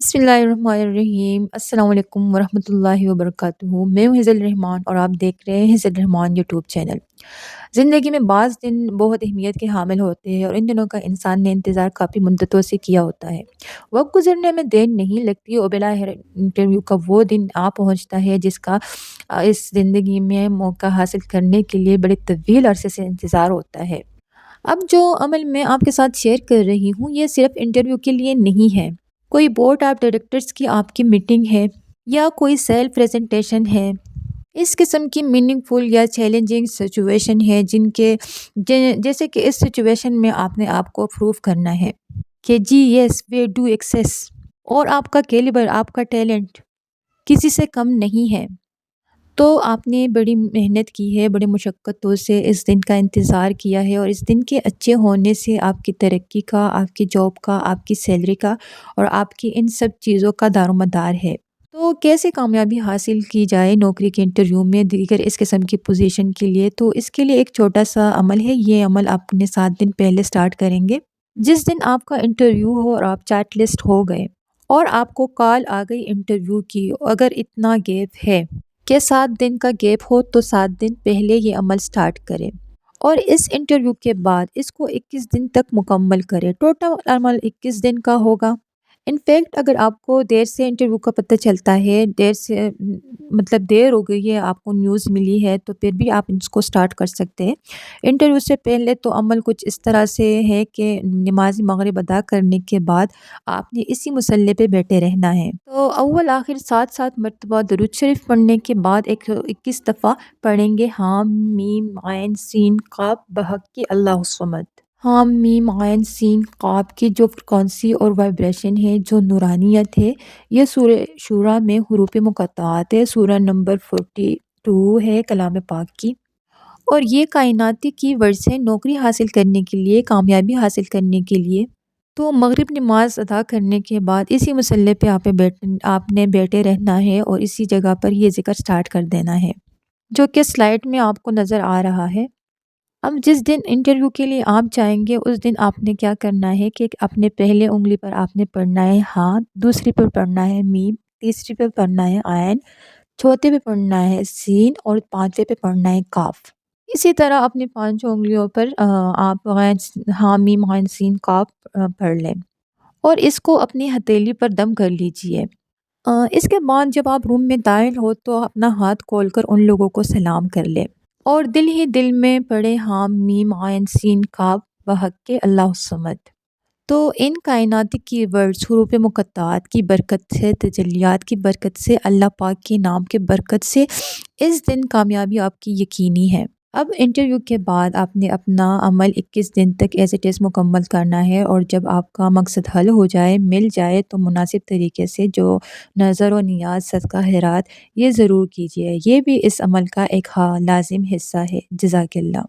बिस्मिल्लाहिर्रहमानिर्रहीम। अस्सलाम वालेकुम वरहमतुल्लाहि वबरकातुहू। मैं हूँ हिज़ल रहमान और आप देख रहे हैं हिज़ल रहमान यूट्यूब चैनल। ज़िंदगी में बाज़ दिन बहुत अहमियत के हामिल होते हैं और इन दिनों का इंसान ने इंतज़ार काफ़ी मुद्दतों से किया होता है। वक़्त गुज़रने में देर नहीं लगती और बिलाहिर इंटरव्यू का वो दिन आ पहुँचता है जिसका इस ज़िंदगी में मौका हासिल करने के लिए बड़े तवील अरसे से इंतज़ार होता है। अब जो अमल मैं आपके साथ शेयर कर रही हूँ, ये सिर्फ़ इंटरव्यू के लिए नहीं है। कोई बोर्ड ऑफ डायरेक्टर्स की आपकी मीटिंग है या कोई सेल्फ प्रेज़ेंटेशन है। इस किस्म की मीनिंगफुल या चैलेंजिंग सिचुएशन है जिनके जैसे कि इस सिचुएशन में आपने आपको प्रूव करना है कि जी यस वी डू एक्सेस और आपका कैलिबर, आपका टैलेंट किसी से कम नहीं है। तो आपने बड़ी मेहनत की है, बड़ी मुशक्क़तों से इस दिन का इंतज़ार किया है और इस दिन के अच्छे होने से आपकी तरक्की का, आपकी जॉब का, आपकी सैलरी का और आपकी इन सब चीज़ों का दारोमदार है। तो कैसे कामयाबी हासिल की जाए नौकरी के इंटरव्यू में दीगर इस किस्म की पोजीशन के लिए? तो इसके लिए एक छोटा-सा अमल है, ये अमल आपने 7 दिन पहले स्टार्ट करेंगे। जिस दिन आपका इंटरव्यू हो और आप चॉर्ट लिस्ट हो गए और आपको कॉल आ गई इंटरव्यू की, अगर इतना गैप है कि 7 दिन का गैप हो तो 7 दिन पहले ये अमल स्टार्ट करें और इस इंटरव्यू के बाद इसको 21 दिन तक मुकम्मल करें। टोटल अमल 21 दिन का होगा। इनफैक्ट अगर आपको देर से इंटरव्यू का पता चलता है, देर से मतलब देर हो गई है, आपको न्यूज़ मिली है, तो फिर भी आप इसको स्टार्ट कर सकते हैं। इंटरव्यू से पहले तो अमल कुछ इस तरह से है कि नमाज़ मगरिब अदा करने के बाद आपने इसी मुसल्ले पे बैठे रहना है। तो अव्वल आखिर 7-7 मरतबा दुरूद शरीफ पढ़ने के बाद एक 21 दफ़ा पढ़ेंगे हाम मीम आइन सीन काफ बहक़्क़ि अल्लाहु समद। हाम मीम आइन सीन काफ की जो फ्रीक्वेंसी और वाइब्रेशन है, जो नूरानियत है, ये सूरह शूरा में हुरूफ़ मुक़त्तआत है। सूरह नंबर 42 है कलाम पाक की। और ये कायनाती कीवर्ड्स हैं नौकरी हासिल करने के लिए, कामयाबी हासिल करने के लिए। तो मगरिब नमाज़ अदा करने के बाद इसी मुसल्ले पे आपने बैठे रहना है और इसी जगह पर ये ज़िक्र स्टार्ट कर देना है, जो कि स्लाइड में आपको नज़र आ रहा है। अब जिस दिन इंटरव्यू के लिए आप जाएँगे, उस दिन आपने क्या करना है कि अपने पहले उँगली पर आपने पढ़ना है हाँ, दूसरी पर पढ़ना है मीम, तीसरी पे पढ़ना है आयन, चौथे पे पढ़ना है सीन और पाँचवें पे पढ़ना है काफ। इसी तरह अपनी पाँचों उँगलियों पर आप हाँ, मीम, गैन, सीन, काफ पढ़ लें और इसको अपनी हथेली पर दम कर लीजिए। इसके बाद जब आप रूम में दाखिल हो तो अपना हाथ खोलकर उन लोगों को सलाम कर लें और दिल ही दिल में पढ़े हाँ, मीम, गैन, सीन, काफ बहक़्क़ि अल्लाहु समद। तो इन कायनाती कीवर्ड्स हुरूफ़ मुक़त्तआत की बरकत से, तजल्लियात की बरकत से, अल्लाह पाक के नाम के बरकत से इस दिन कामयाबी आपकी यकीनी है। अब इंटरव्यू के बाद आपने अपना अमल 21 दिन तक एज़ इट इज़ मुकम्मल करना है और जब आपका मकसद हल हो जाए, मिल जाए तो मुनासिब तरीके से जो नज़र व नियाज़, सदका खैरात ये ज़रूर कीजिए। ये भी इस अमल का एक लाज़िम हिस्सा है। जज़ाकल्लाह।